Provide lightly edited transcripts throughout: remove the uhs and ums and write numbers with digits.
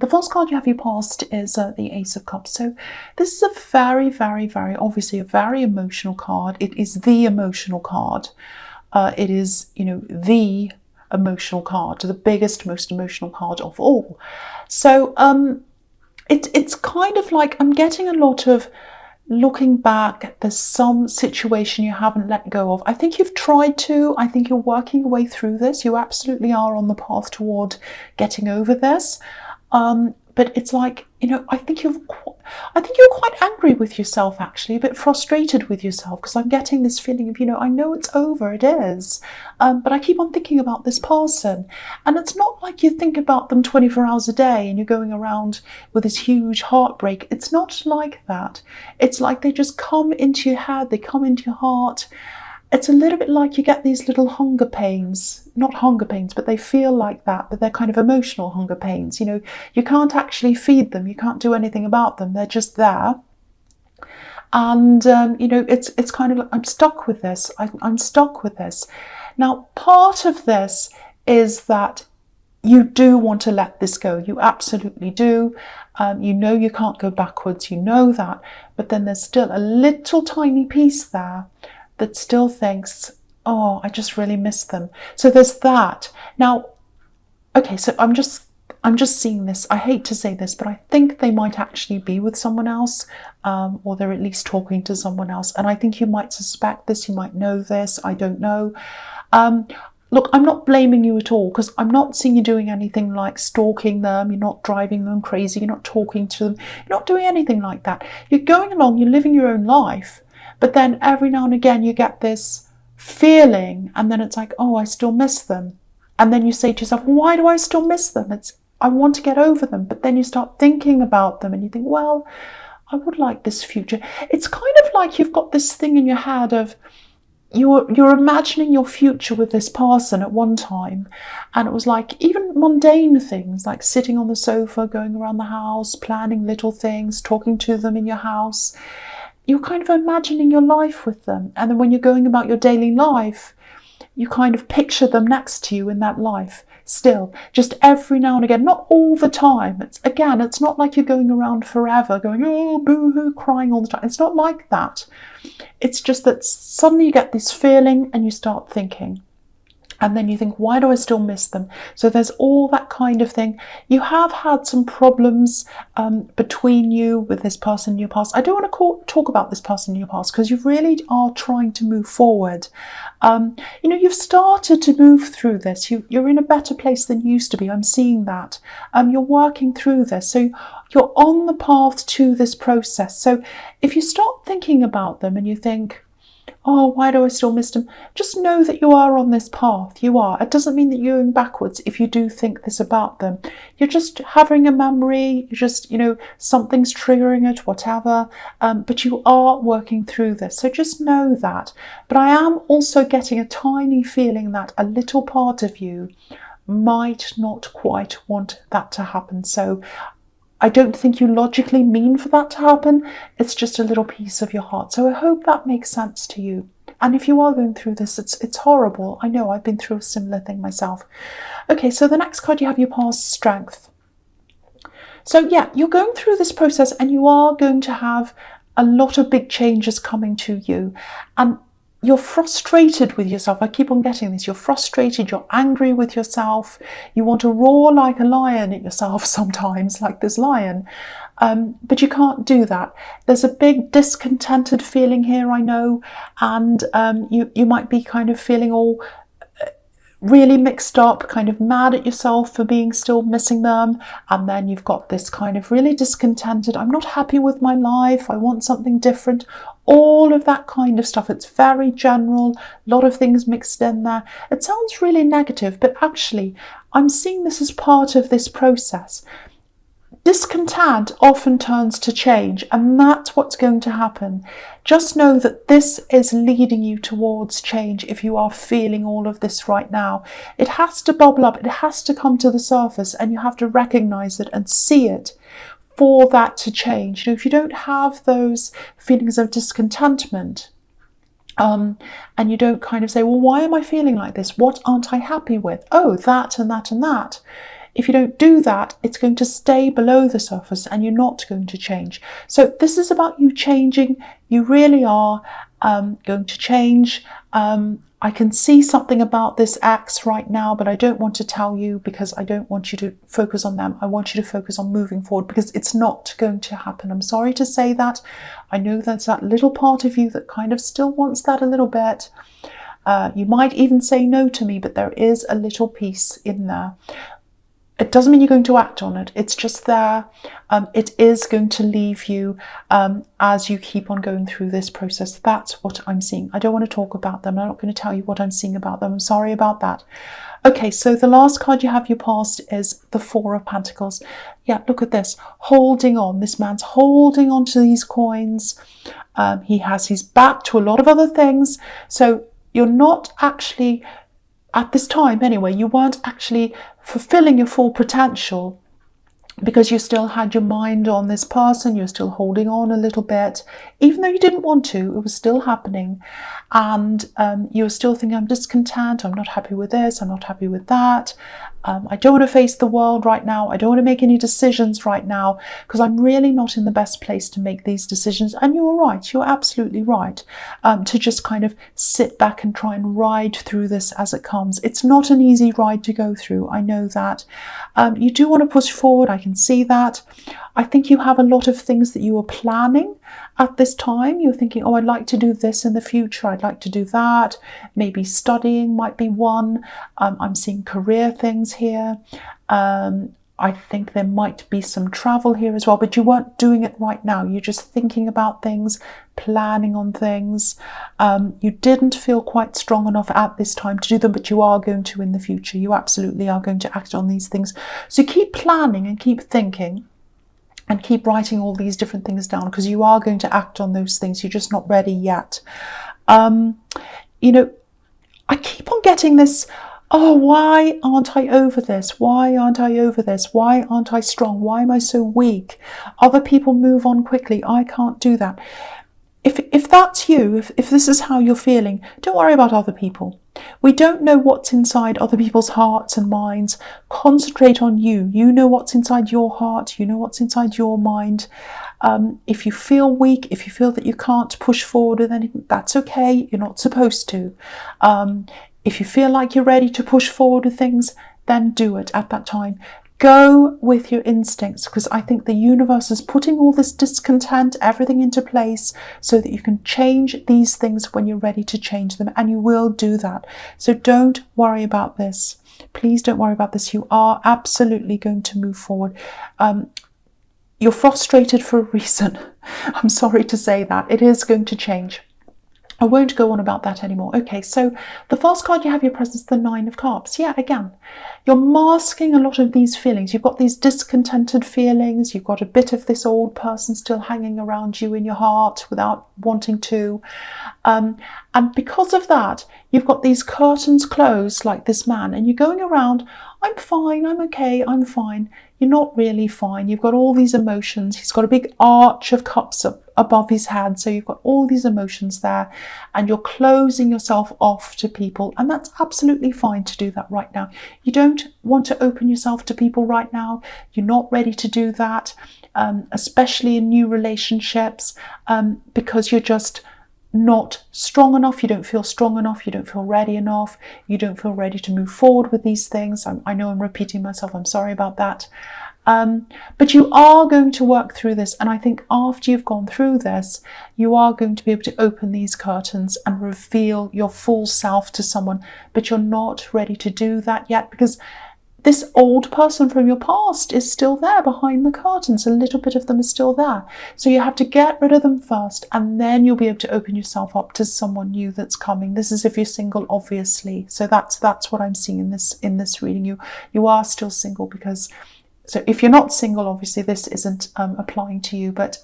The first card you have your past is the Ace of Cups. So this is a very, very, very, obviously a very emotional card. It is the emotional card. It is, the emotional card, the biggest, most emotional card of all. So it's kind of like I'm getting a lot of looking back. There's some situation you haven't let go of. I think you've tried to. I think you're working your way through this. You absolutely are on the path toward getting over this. But it's like, I think you're quite angry with yourself, actually, a bit frustrated with yourself, because I'm getting this feeling of, I know it's over, it is, but I keep on thinking about this person. And it's not like you think about them 24 hours a day and you're going around with this huge heartbreak. It's not like that. It's like they just come into your head, they come into your heart. It's a little bit like you get these little hunger pains, not hunger pains, but they feel like that, but they're kind of emotional hunger pains. You can't actually feed them. You can't do anything about them. They're just there. And, it's kind of like, I'm stuck with this. I'm stuck with this. Now, part of this is that you do want to let this go. You absolutely do. You can't go backwards. You know that. But then there's still a little tiny piece there that still thinks, oh, I just really miss them. So there's that. Now, okay, so I'm just seeing this. I hate to say this, but I think they might actually be with someone else, or they're at least talking to someone else. And I think you might suspect this, you might know this, I don't know. Look, I'm not blaming you at all, because I'm not seeing you doing anything like stalking them. You're not driving them crazy. You're not talking to them. You're not doing anything like that. You're going along, you're living your own life. But then every now and again you get this feeling, and then it's like, oh, I still miss them. And then you say to yourself, why do I still miss them? I want to get over them. But then you start thinking about them and you think, well, I would like this future. It's kind of like you've got this thing in your head of you're imagining your future with this person at one time. And it was like even mundane things like sitting on the sofa, going around the house, planning little things, talking to them in your house. You're kind of imagining your life with them. And then when you're going about your daily life, you kind of picture them next to you in that life still, just every now and again, not all the time. It's not like you're going around forever going, oh, boo-hoo, crying all the time. It's not like that. It's just that suddenly you get this feeling and you start thinking. And then you think, why do I still miss them? So there's all that kind of thing. You have had some problems between you with this person in your past. I don't want to talk about this person in your past, because you really are trying to move forward. You've started to move through this. You're in a better place than you used to be. I'm seeing that. You're working through this. So you're on the path to this process. So if you start thinking about them and you think, oh, why do I still miss them? Just know that you are on this path. You are. It doesn't mean that you're going backwards if you do think this about them. You're just having a memory. You're just, something's triggering it, whatever. But you are working through this. So just know that. But I am also getting a tiny feeling that a little part of you might not quite want that to happen. So I don't think you logically mean for that to happen. It's just a little piece of your heart. So I hope that makes sense to you. And if you are going through this, it's horrible. I know, I've been through a similar thing myself. Okay, so the next card you have your past strength. So yeah, you're going through this process and you are going to have a lot of big changes coming to you. And you're frustrated with yourself. I keep on getting this. You're frustrated. You're angry with yourself. You want to roar like a lion at yourself sometimes, like this lion. But you can't do that. There's a big discontented feeling here, I know. And you might be kind of feeling all really mixed up, kind of mad at yourself for being still missing them. And then you've got this kind of really discontented, I'm not happy with my life, I want something different, all of that kind of stuff. It's very general, a lot of things mixed in there. It sounds really negative, but actually I'm seeing this as part of this process. Discontent often turns to change, and that's what's going to happen. Just know that this is leading you towards change if you are feeling all of this right now. It has to bubble up, it has to come to the surface, and you have to recognize it and see it for that to change. If you don't have those feelings of discontentment, and you don't kind of say, well, why am I feeling like this? What aren't I happy with? Oh, that and that and that. if you don't do that, it's going to stay below the surface and you're not going to change. So this is about you changing. You really are going to change. I can see something about this ex right now, but I don't want to tell you because I don't want you to focus on them. I want you to focus on moving forward because it's not going to happen. I'm sorry to say that. I know there's that little part of you that kind of still wants that a little bit. You might even say no to me, but there is a little piece in there. It doesn't mean you're going to act on it. It's just there. It is going to leave you as you keep on going through this process. That's what I'm seeing. I don't want to talk about them. I'm not going to tell you what I'm seeing about them. I'm sorry about that. Okay, so the last card you have your past is the Four of Pentacles. Yeah, look at this. Holding on. This man's holding on to these coins. He has his back to a lot of other things. So you're not actually, at this time anyway, you weren't actually fulfilling your full potential because you still had your mind on this person. You're still holding on a little bit, even though you didn't want to. It was still happening, and you were still thinking, I'm discontent, I'm not happy with this, I'm not happy with that. I don't want to face the world right now. I don't want to make any decisions right now because I'm really not in the best place to make these decisions. And you're right, you're absolutely right, to just kind of sit back and try and ride through this as it comes. It's not an easy ride to go through. I know that. You do want to push forward. I can see that. I think you have a lot of things that you are planning at this time. You're thinking, oh, I'd like to do this in the future. I'd like to do that. Maybe studying might be one. I'm seeing career things here. I think there might be some travel here as well, but you weren't doing it right now. You're just thinking about things, planning on things. You didn't feel quite strong enough at this time to do them, but you are going to in the future. You absolutely are going to act on these things. So keep planning and keep thinking. And keep writing all these different things down because you are going to act on those things. You're just not ready yet. You know, I keep on getting this, oh, why aren't I over this? Why aren't I over this? Why aren't I strong? Why am I so weak? Other people move on quickly. I can't do that. If that's you, if this is how you're feeling, don't worry about other people. We don't know what's inside other people's hearts and minds. Concentrate on you. You know what's inside your heart. You know what's inside your mind. If you feel weak, if you feel that you can't push forward with anything, that's okay. You're not supposed to. If you feel like you're ready to push forward with things, then do it at that time. Go with your instincts because I think the universe is putting all this discontent, everything into place so that you can change these things when you're ready to change them, and you will do that. So don't worry about this. Please don't worry about this. You are absolutely going to move forward. You're frustrated for a reason. I'm sorry to say that. It is going to change. I won't go on about that anymore. Okay, so the first card you have your presence, the Nine of Cups. Yeah, again, you're masking a lot of these feelings. You've got these discontented feelings. You've got a bit of this old person still hanging around you in your heart without wanting to. And because of that, you've got these curtains closed like this man, and you're going around, I'm fine, I'm okay, I'm fine. You're not really fine. You've got all these emotions. He's got a big arch of cups up above his head. So you've got all these emotions there and you're closing yourself off to people. And that's absolutely fine to do that right now. You don't want to open yourself to people right now. You're not ready to do that, especially in new relationships, because you're just not strong enough. You don't feel strong enough. You don't feel ready enough. You don't feel ready to move forward with these things. I know I'm repeating myself. I'm sorry about that. But you are going to work through this. And I think after you've gone through this, you are going to be able to open these curtains and reveal your full self to someone. But you're not ready to do that yet because this old person from your past is still there behind the curtains. A little bit of them is still there. So you have to get rid of them first, and then you'll be able to open yourself up to someone new that's coming. This is if you're single, obviously. So that's what I'm seeing in this reading. You are still single because, so if you're not single, obviously this isn't applying to you, but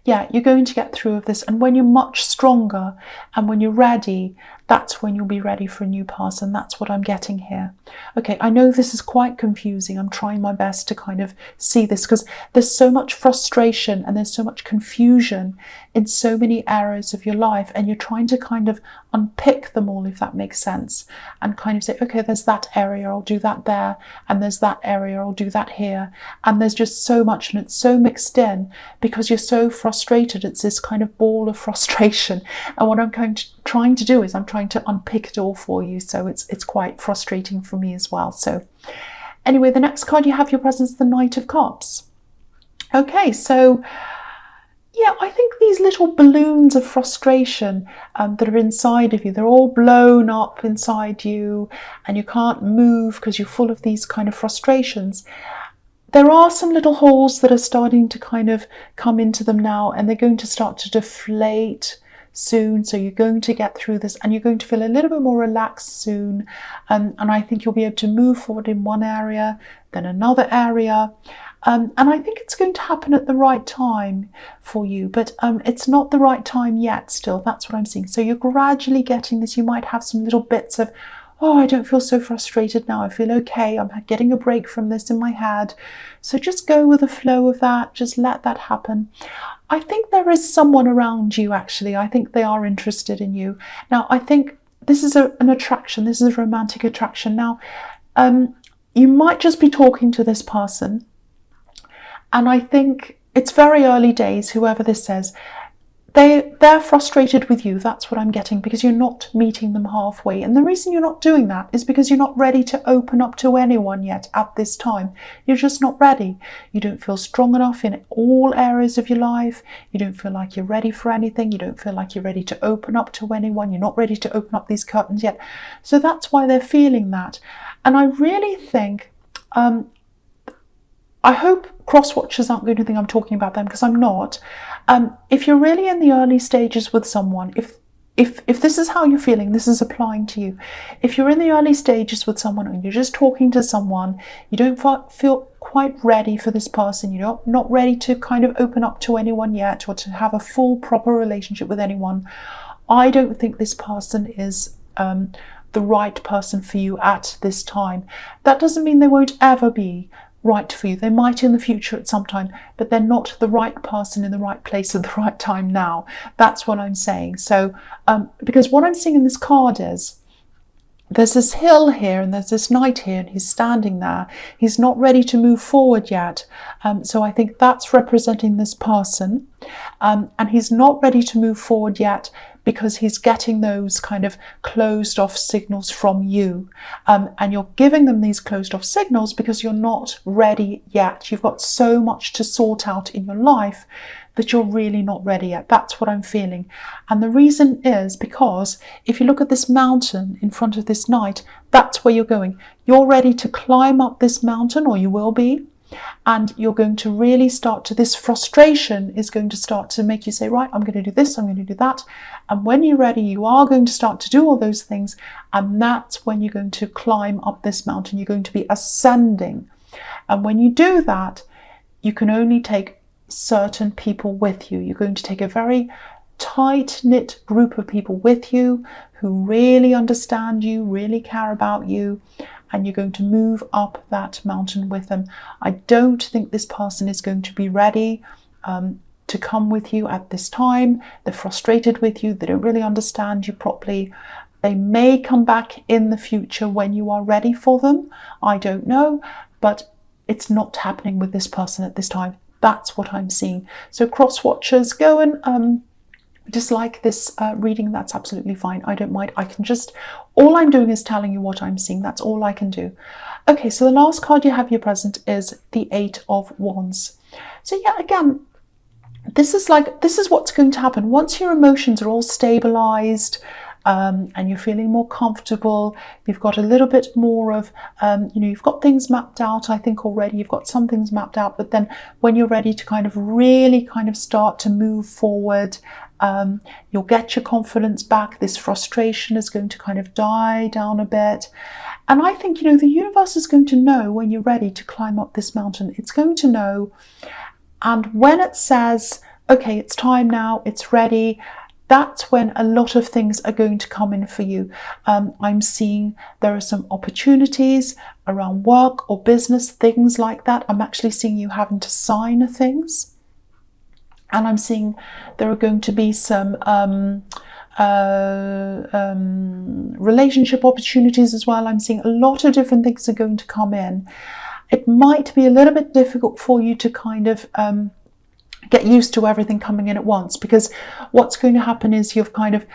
yeah, you're going to get through with this. And when you're much stronger and when you're ready, that's when you'll be ready for a new person. That's what I'm getting here. Okay, I know this is quite confusing. I'm trying my best to kind of see this because there's so much frustration and there's so much confusion in so many areas of your life, and you're trying to kind of unpick them all, if that makes sense, and kind of say, okay, there's that area, I'll do that there, and there's that area, I'll do that here. And there's just so much, and it's so mixed in because you're so frustrated. It's this kind of ball of frustration. And what I'm trying to do is I'm trying to unpick it all for you. So it's quite frustrating for me as well. So anyway, the next card you have your presence, the Knight of Cups. Okay, so yeah, I think these little balloons of frustration that are inside of you, they're all blown up inside you and you can't move because you're full of these kind of frustrations. There are some little holes that are starting to kind of come into them now, and they're going to start to deflate soon. So you're going to get through this and you're going to feel a little bit more relaxed soon. And I think you'll be able to move forward in one area, then another area. And I think it's going to happen at the right time for you, but it's not the right time yet still. That's what I'm seeing. So you're gradually getting this. You might have some little bits of, oh, I don't feel so frustrated now. I feel okay. I'm getting a break from this in my head. So just go with the flow of that. Just let that happen. I think there is someone around you, actually. I think they are interested in you. Now, I think this is an attraction. This is a romantic attraction. Now, you might just be talking to this person. And I think it's very early days, whoever this says. They're frustrated with you. That's what I'm getting, because you're not meeting them halfway. And the reason you're not doing that is because you're not ready to open up to anyone yet at this time. You're just not ready. You don't feel strong enough in all areas of your life. You don't feel like you're ready for anything. You don't feel like you're ready to open up to anyone. You're not ready to open up these curtains yet. So that's why they're feeling that. And I really think, I hope cross-watchers aren't going to think I'm talking about them, because I'm not. If you're really in the early stages with someone, if this is how you're feeling, this is applying to you. If you're in the early stages with someone and you're just talking to someone, you don't feel quite ready for this person, you're not ready to kind of open up to anyone yet, or to have a full, proper relationship with anyone, I don't think this person is the right person for you at this time. That doesn't mean they won't ever be right for you. They might in the future at some time, but they're not the right person in the right place at the right time now. That's what I'm saying. So because what I'm seeing in this card is there's this hill here and there's this knight here, and he's standing there. He's not ready to move forward yet. So I think that's representing this person, and he's not ready to move forward yet because he's getting those kind of closed off signals from you. And you're giving them these closed off signals because you're not ready yet. You've got so much to sort out in your life that you're really not ready yet. That's what I'm feeling. And the reason is because if you look at this mountain in front of this knight, that's where you're going. You're ready to climb up this mountain, or you will be. And you're going to really start to, this frustration is going to start to make you say, right, I'm going to do this, I'm going to do that. And when you're ready, you are going to start to do all those things. And that's when you're going to climb up this mountain. You're going to be ascending. And when you do that, you can only take certain people with you. You're going to take a very tight-knit group of people with you who really understand you, really care about you, and you're going to move up that mountain with them. I don't think this person is going to be ready to come with you at this time. They're frustrated with you. They don't really understand you properly. They may come back in the future when you are ready for them. I don't know, but it's not happening with this person at this time. That's what I'm seeing. So cross watchers, go and dislike this reading. That's absolutely fine. I don't mind. I can just, all I'm doing is telling you what I'm seeing. That's all I can do. Okay, so the last card you have here present is the Eight of Wands. So yeah, again, this is what's going to happen once your emotions are all stabilized, and you're feeling more comfortable. You've got a little bit more of, you've got things mapped out, I think already. You've got some things mapped out, but then when you're ready to kind of really kind of start to move forward, you'll get your confidence back. This frustration is going to kind of die down a bit. And I think, the universe is going to know when you're ready to climb up this mountain. It's going to know. And when it says, okay, it's time now, it's ready, that's when a lot of things are going to come in for you. I'm seeing there are some opportunities around work or business, things like that. I'm actually seeing you having to sign things. And I'm seeing there are going to be some relationship opportunities as well. I'm seeing a lot of different things are going to come in. It might be a little bit difficult for you to kind of get used to everything coming in at once, because what's going to happen is you've kind of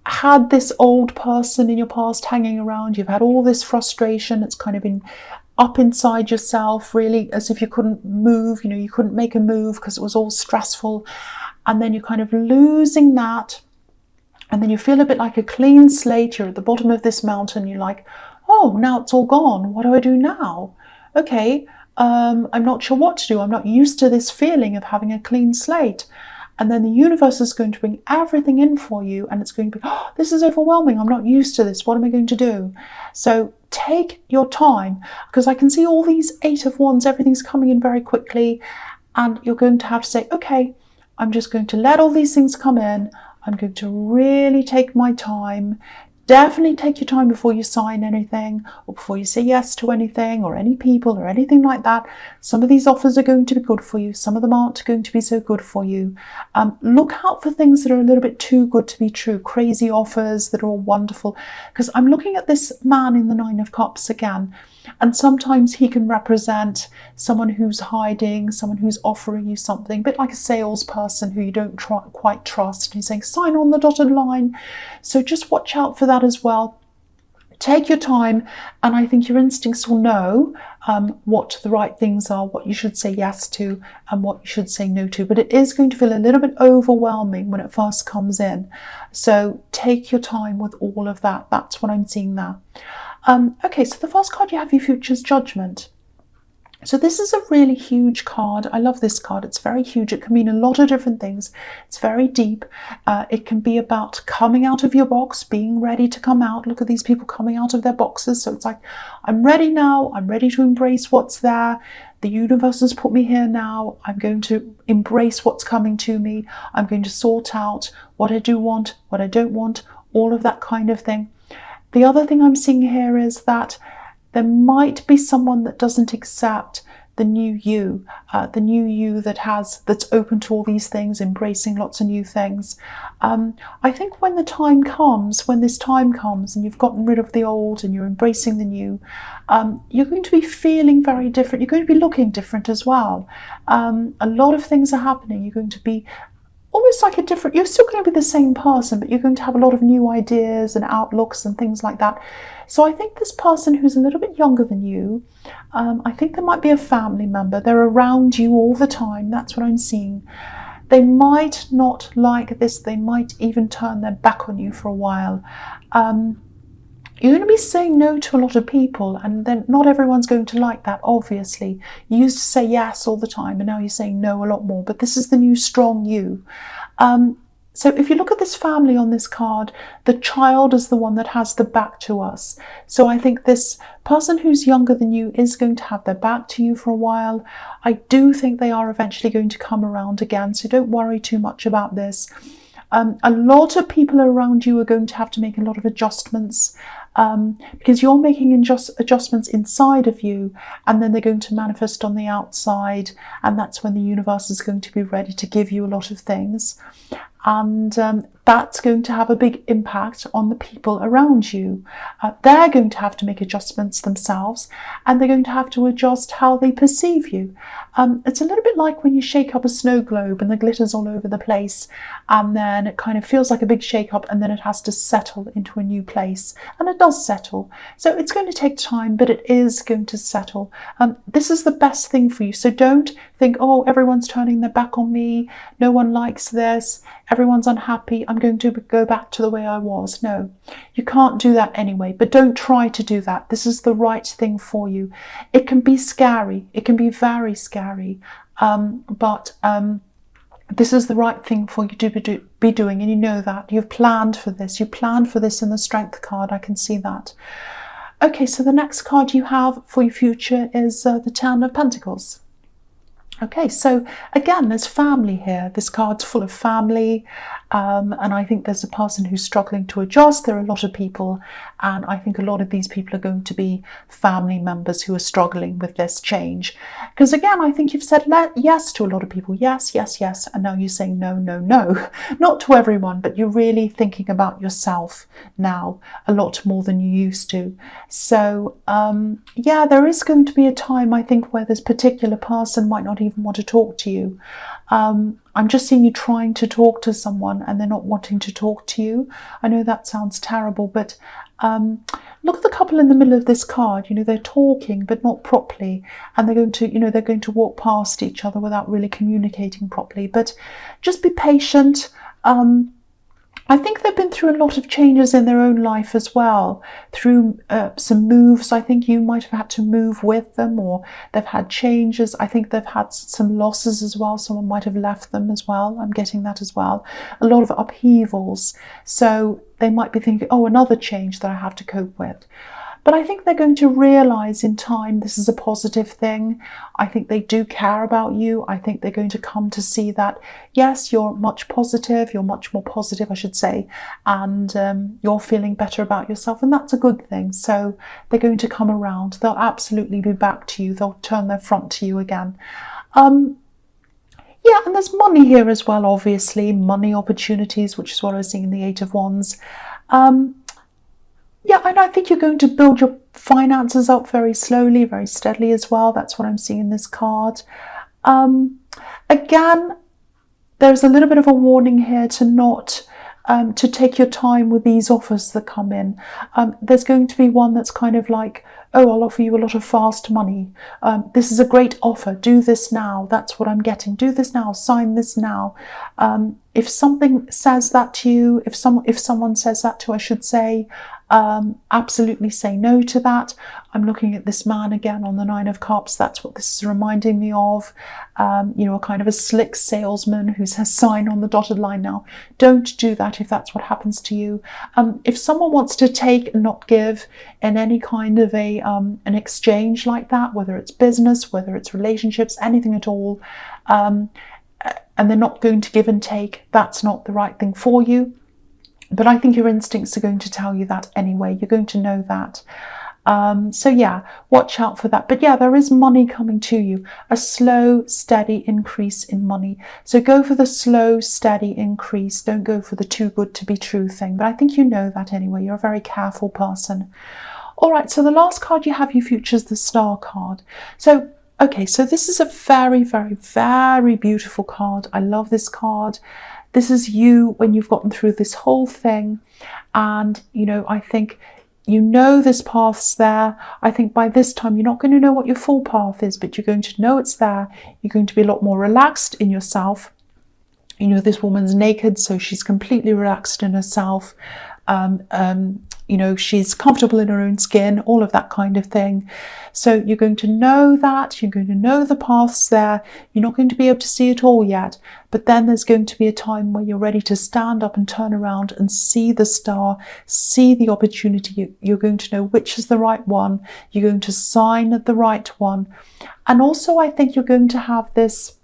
had this old person in your past hanging around. You've had all this frustration. It's kind of been up inside yourself, really, as if you couldn't move. You couldn't make a move because it was all stressful. And then you're kind of losing that. And then you feel a bit like a clean slate. You're at the bottom of this mountain. You're like, oh, now it's all gone. What do I do now? Okay, I'm not sure what to do. I'm not used to this feeling of having a clean slate. And then the universe is going to bring everything in for you, and it's going to be, oh, this is overwhelming. I'm not used to this. What am I going to do? So take your time, because I can see all these 8 of Wands, everything's coming in very quickly, and you're going to have to say, okay, I'm just going to let all these things come in. I'm going to really take my time. Definitely take your time before you sign anything, or before you say yes to anything, or any people, or anything like that. Some of these offers are going to be good for you. Some of them aren't going to be so good for you. Look out for things that are a little bit too good to be true. Crazy offers that are all wonderful. Because I'm looking at this man in the 9 of Cups again. And sometimes he can represent someone who's hiding, someone who's offering you something, a bit like a salesperson who you don't quite trust. And he's saying, sign on the dotted line. So just watch out for that as well. Take your time, and I think your instincts will know what the right things are, what you should say yes to and what you should say no to. But it is going to feel a little bit overwhelming when it first comes in. So take your time with all of that. That's what I'm seeing there. Okay, so the first card you have, your future's Judgment. So this is a really huge card. I love this card. It's very huge. It can mean a lot of different things. It's very deep. It can be about coming out of your box, being ready to come out. Look at these people coming out of their boxes. So it's like, I'm ready now. I'm ready to embrace what's there. The universe has put me here now. I'm going to embrace what's coming to me. I'm going to sort out what I do want, what I don't want, all of that kind of thing. The other thing I'm seeing here is that there might be someone that doesn't accept the new you that's open to all these things, embracing lots of new things. I think when this time comes and you've gotten rid of the old and you're embracing the new, you're going to be feeling very different. You're going to be looking different as well. A lot of things are happening. You're going to be almost like you're still going to be the same person, but you're going to have a lot of new ideas and outlooks and things like that. So I think this person who's a little bit younger than you, I think there might be a family member. They're around you all the time. That's what I'm seeing. They might not like this. They might even turn their back on you for a while. You're going to be saying no to a lot of people, and then not everyone's going to like that, obviously. You used to say yes all the time, and now you're saying no a lot more, but this is the new strong you. So if you look at this family on this card, the child is the one that has the back to us. So I think this person who's younger than you is going to have their back to you for a while. I do think they are eventually going to come around again, so don't worry too much about this. A lot of people around you are going to have to make a lot of adjustments, because you're making adjustments inside of you, and then they're going to manifest on the outside, and that's when the universe is going to be ready to give you a lot of things. And that's going to have a big impact on the people around you. They're going to have to make adjustments themselves, and they're going to have to adjust how they perceive you. It's a little bit like when you shake up a snow globe and the glitter's all over the place, and then it kind of feels like a big shake up, and then it has to settle into a new place, and it does settle. So it's going to take time, but it is going to settle. This is the best thing for you. So don't think, oh, everyone's turning their back on me, no one likes this, everyone's unhappy, I'm going to go back to the way I was. No, you can't do that anyway, but don't try to do that. This is the right thing for you. It can be scary, it can be very scary, but this is the right thing for you to be doing, and you know that. You've planned for this. You planned for this in the Strength card. I can see that. Okay, so the next card you have for your future is the Ten of Pentacles. Okay, so again, there's family here. This card's full of family. And I think there's a person who's struggling to adjust. There are a lot of people, and I think a lot of these people are going to be family members who are struggling with this change. Because again, I think you've said yes to a lot of people. Yes, yes, yes. And now you're saying no, no, no. Not to everyone, but you're really thinking about yourself now a lot more than you used to. So yeah, there is going to be a time, I think, where this particular person might not even want to talk to you. I'm just seeing you trying to talk to someone and they're not wanting to talk to you. I know that sounds terrible, but look at the couple in the middle of this card. You know, they're talking, but not properly. And they're going to, you know, they're going to walk past each other without really communicating properly. But just be patient. I think they've been through a lot of changes in their own life as well, through some moves. I think you might have had to move with them, or they've had changes. I think they've had some losses as well. Someone might have left them as well. I'm getting that as well. A lot of upheavals. So they might be thinking, oh, another change that I have to cope with. But I think they're going to realise in time this is a positive thing. I think they do care about you. I think they're going to come to see that, yes, you're much more positive, I should say, and you're feeling better about yourself, and that's a good thing. So they're going to come around. They'll absolutely be back to you. They'll turn their front to you again. Yeah, and there's money here as well, obviously. Money opportunities, which is what I was seeing in the Eight of Wands. Yeah, and I think you're going to build your finances up very slowly, very steadily as well. That's what I'm seeing in this card. Again, there's a little bit of a warning here to not to take your time with these offers that come in. There's going to be one that's kind of like, oh, I'll offer you a lot of fast money. This is a great offer. Do this now. That's what I'm getting. Do this now. Sign this now. If something says that to you, if someone says that to, I should say, absolutely say no to that. I'm looking at this man again on the Nine of Cups. That's what this is reminding me of. You know, a kind of a slick salesman who says sign on the dotted line now. Don't do that if that's what happens to you. If someone wants to take and not give in any kind of an exchange like that, whether it's business, whether it's relationships, anything at all, and they're not going to give and take, that's not the right thing for you. But I think your instincts are going to tell you that anyway. You're going to know that. So yeah, watch out for that. But yeah, there is money coming to you. A slow, steady increase in money. So go for the slow, steady increase. Don't go for the too good to be true thing. But I think you know that anyway. You're a very careful person. All right, so the last card you have, you features the Star card. So, okay, so this is a very, very, very beautiful card. I love this card. This is you when you've gotten through this whole thing. And, you know, I think you know this path's there. I think by this time you're not going to know what your full path is, but you're going to know it's there. You're going to be a lot more relaxed in yourself. You know, this woman's naked, so she's completely relaxed in herself. You know, she's comfortable in her own skin, all of that kind of thing. So you're going to know that, you're going to know the paths there. You're not going to be able to see it all yet, but then there's going to be a time where you're ready to stand up and turn around and see the star, see the opportunity. You're going to know which is the right one. You're going to sign the right one. And also I think you're going to have this.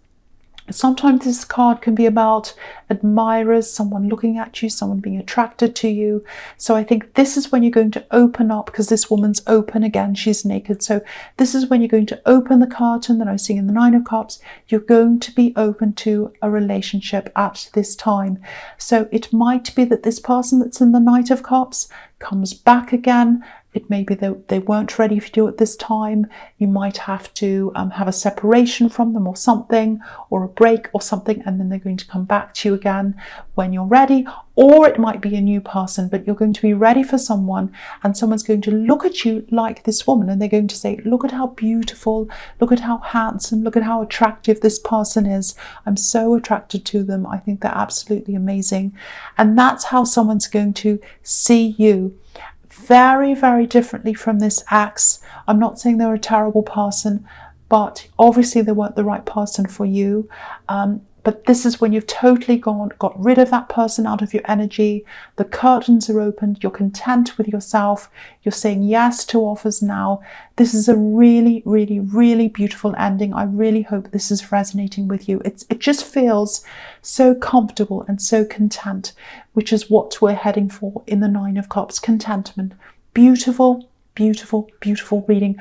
Sometimes this card can be about admirers, someone looking at you, someone being attracted to you. So I think this is when you're going to open up, because this woman's open again, she's naked. So this is when you're going to open the curtain that I was seeing in the Nine of Cups. You're going to be open to a relationship at this time. So it might be that this person that's in the Knight of Cups comes back again. It may be that they weren't ready for you at this time. You might have to have a separation from them or something, or a break or something, and then they're going to come back to you again when you're ready. Or it might be a new person, but you're going to be ready for someone, and someone's going to look at you like this woman, and they're going to say, look at how beautiful, look at how handsome, look at how attractive this person is. I'm so attracted to them. I think they're absolutely amazing. And that's how someone's going to see you. Very, very differently from this ex. I'm not saying they're a terrible person, but obviously they weren't the right person for you. But this is when you've totally got rid of that person out of your energy. The curtains are opened. You're content with yourself. You're saying yes to offers now. This is a really, really, really beautiful ending. I really hope this is resonating with you. It just feels so comfortable and so content, which is what we're heading for in the Nine of Cups. Contentment. Beautiful, beautiful, beautiful reading.